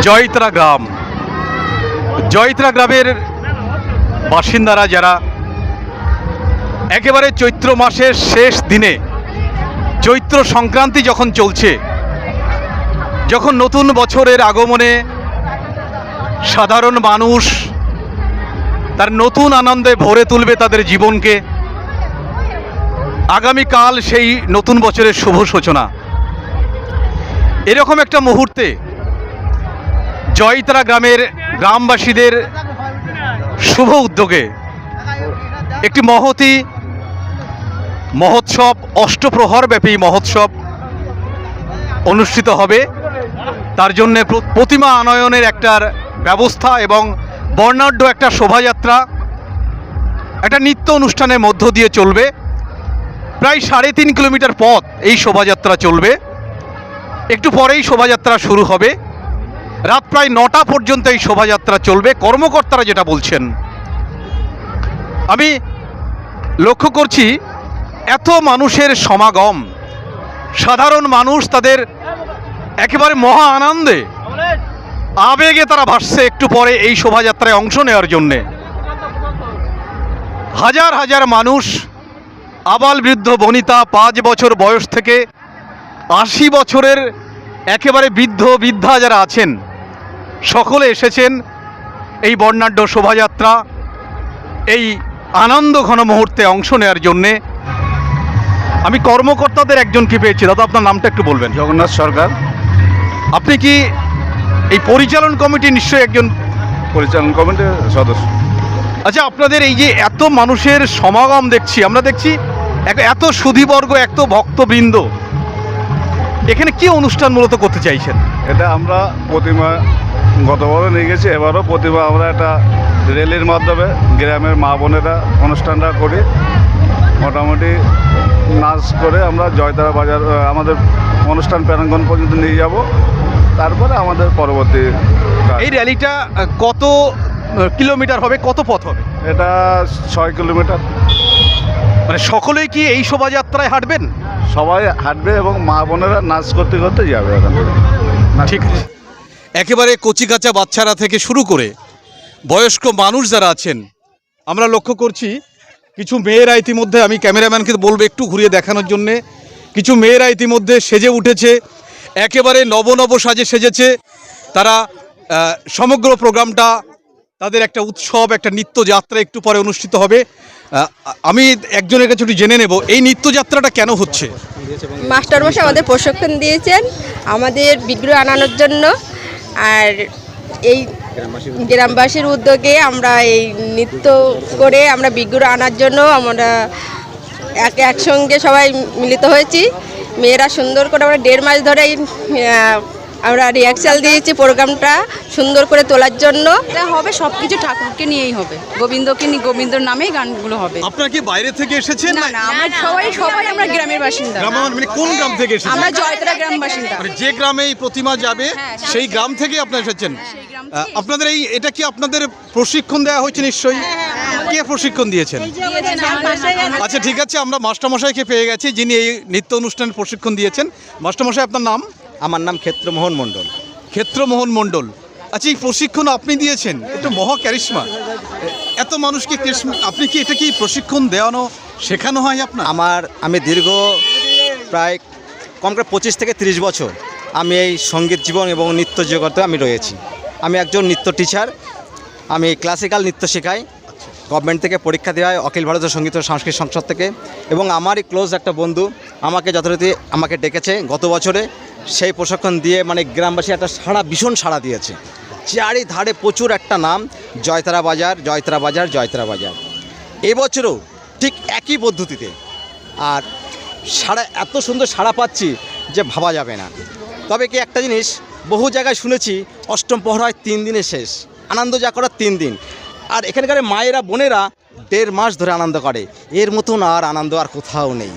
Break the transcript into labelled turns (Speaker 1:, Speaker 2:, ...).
Speaker 1: জয়ত্রা গ্রাম, জয়ত্রা গ্রামের বাসিন্দারা যারা একেবারে চৈত্র মাসের শেষ দিনে, চৈত্র সংক্রান্তি যখন চলছে, যখন নতুন বছরের আগমনে সাধারণ মানুষ তার নতুন আনন্দে ভরে তুলবে তাদের জীবনকে, আগামীকাল সেই নতুন বছরের শুভ সূচনা। এরকম একটা মুহূর্তে জয়ত্রা গ্রামের গ্রামবাসীদের শুভ উদ্যোগে একটি মহতী মহোৎসব, অষ্টপ্রহর ব্যাপী মহোৎসব অনুষ্ঠিত হবে। তার জন্যে প্রতিমা আনয়নের একটার ব্যবস্থা এবং বর্ণাঢ্য একটা শোভাযাত্রা, একটা নৃত্য অনুষ্ঠানের মধ্য দিয়ে চলবে। প্রায় 3.5 কিলোমিটার পথ এই শোভাযাত্রা চলবে। একটু পরেই শোভাযাত্রা শুরু হবে। রাত প্রায় 9টা পর্যন্ত এই শোভাযাত্রা চলবে। কর্মকর্তারা যেটা বলছেন, আমি লক্ষ্য করছি এত মানুষের সমাগম, সাধারণ মানুষ তাদের একেবারে মহা আনন্দে, আবেগে তারা ভাসছে একটু পরে এই শোভাযাত্রায় অংশ নেওয়ার জন্যে। হাজার হাজার মানুষ, আবাল বৃদ্ধ বনিতা, 5 বছর বয়স থেকে 80 বছরের একেবারে বৃদ্ধ বৃদ্ধা যারা আছেন, সকলে এসেছেন এই বর্ণাঢ্য শোভাযাত্রা, এই আনন্দ ঘন মুহূর্তে অংশ নেওয়ার জন্যে। আমি কর্মকর্তাদের একজনকে পেয়েছি। দাদা, আপনার নামটা একটু বলবেন।
Speaker 2: জগন্নাথ সরকার।
Speaker 1: আপনি কি এই পরিচালন কমিটি নিশ্চয়ই একজন?
Speaker 2: পরিচালন কমিটির সদস্য।
Speaker 1: আচ্ছা, আপনাদের এই যে এত মানুষের সমাগম দেখছি, আমরা দেখছি এত সুধীবর্গ, এত ভক্তবৃন্দ, এখানে কি অনুষ্ঠান মূলত করতে চাইছেন?
Speaker 2: এটা আমরা প্রতিমা গতবারও নিয়ে গেছি, এবারও প্রতিমা আমরা একটা র্যালির মাধ্যমে গ্রামের মা বোনেরা অনুষ্ঠানটা করি। মোটামুটি নাচ করে আমরা জয়তারা বাজার আমাদের অনুষ্ঠান প্রাঙ্গণ পর্যন্ত নিয়ে যাব। তারপরে আমাদের পরবর্তী
Speaker 1: এই র্যালিটা কত কিলোমিটার হবে, কত পথ হবে?
Speaker 2: এটা 6 কিলোমিটার।
Speaker 1: মানে সকলেই কি এই শোভাযাত্রায় হাঁটবেন?
Speaker 2: সবাই হাঁটবে এবং মা বোনেরা নাচ করতে করতে যাবে এখান থেকে।
Speaker 1: ঠিক আছে। একেবারে কচিকাঁচা বাচ্চারা থেকে শুরু করে বয়স্ক মানুষ যারা আছেন, আমরা লক্ষ্য করছি কিছু মেয়েরা ইতিমধ্যে, আমি ক্যামেরাম্যানকে বলবো একটু ঘুরিয়ে দেখানোর জন্যে, কিছু মেয়েরা ইতিমধ্যে সেজে উঠেছে, একেবারে নব নব সাজে সেজেছে। তারা সমগ্র প্রোগ্রামটা, তাদের একটা উৎসব, একটা নৃত্যযাত্রা একটু পরে অনুষ্ঠিত হবে। আমি একজনের কাছে একটু জেনে নেব, এই নৃত্যযাত্রাটা কেন হচ্ছে?
Speaker 3: মাস্টারমশাই আমাদের প্রশিক্ষণ দিয়েছেন আমাদের বিগ্রহ আনানোর জন্য, আর এই গ্রামবাসীর উদ্যোগে আমরা এই নৃত্য করে আমরা বিগ্রহ আনার জন্য আমরা একসঙ্গে সবাই মিলিত হয়েছি। মেয়েরা সুন্দর করে, আমরা 1.5 মাস ধরে আমরা রিহার্সাল দিয়েছি প্রোগ্রামটা সুন্দর করে তোলার জন্য।
Speaker 4: এটা হবে সব কিছু ঠাকুরকে নিয়েই হবে, গোবিন্দকে নিয়ে, গোবিন্দর নামেই গানগুলো হবে।
Speaker 1: আপনারা কি বাইরে থেকে এসেছেন?
Speaker 4: না না, আমরা সবাই আমরা গ্রামের বাসিন্দা।
Speaker 1: মানে কোন গ্রাম থেকে এসেছেন?
Speaker 4: আমরা জয়ত্রা গ্রাম বাসিন্দা।
Speaker 1: মানে যে গ্রামে এই প্রতিমা যাবে সেই গ্রাম থেকে আপনারা এসেছেন? আপনাদের এটা কি আপনাদের প্রশিক্ষণ দেওয়া হয়েছে নিশ্চয়ই? কে প্রশিক্ষণ দিয়েছেন? আচ্ছা, ঠিক আছে, আমরা মাস্টারমশাইকে পেয়ে গেছি যিনি এই নৃত্য অনুষ্ঠানের প্রশিক্ষণ দিয়েছেন। মাস্টারমশাই, আপনার নাম?
Speaker 5: আমার নাম ক্ষেত্রমোহন মণ্ডল।
Speaker 1: ক্ষেত্রমোহন মণ্ডল। আচ্ছা, এই প্রশিক্ষণ আপনি দিয়েছেন, এটা মহা ক্যারিশমা। এত মানুষকে আপনি কি এটা কি প্রশিক্ষণ দেওয়ানো, শেখানো হয় আপনার?
Speaker 5: আমি দীর্ঘ প্রায় কম করে 25 থেকে 30 বছর আমি এই সঙ্গীত জীবন এবং নৃত্য জগতে আমি রয়েছি। আমি একজন নৃত্য টিচার। আমি ক্লাসিক্যাল নৃত্য শেখাই। গভর্নমেন্ট থেকে পরীক্ষা দেওয়া হয়, অখিল ভারতীয় সঙ্গীত ও সাংস্কৃতিক সংসদ থেকে। এবং আমারই ক্লোজ একটা বন্ধু আমাকে যথারীতি আমাকে ডেকেছে গত বছরে। সেই প্রশিক্ষণ দিয়ে মানে গ্রামবাসী একটা ভীষণ সাড়া দিয়েছে। চারিধারে প্রচুর একটা নাম, জয়তারা বাজার, জয়তারা বাজার, জয়তারা বাজার। এবছরও ঠিক একই পদ্ধতিতে, আর এত সুন্দর সাড়া পাচ্ছি যে ভাবা যাবে না। তবে কি একটা জিনিস বহু জায়গায় শুনেছি, অষ্টম প্রহর হয় 3 দিনে শেষ, আনন্দ যা করার 3 দিন। আর এখানকার মায়েরা বোনেরা 1.5 মাস ধরে আনন্দ করে। এর মতন আর আনন্দ আর কোথাও নেই।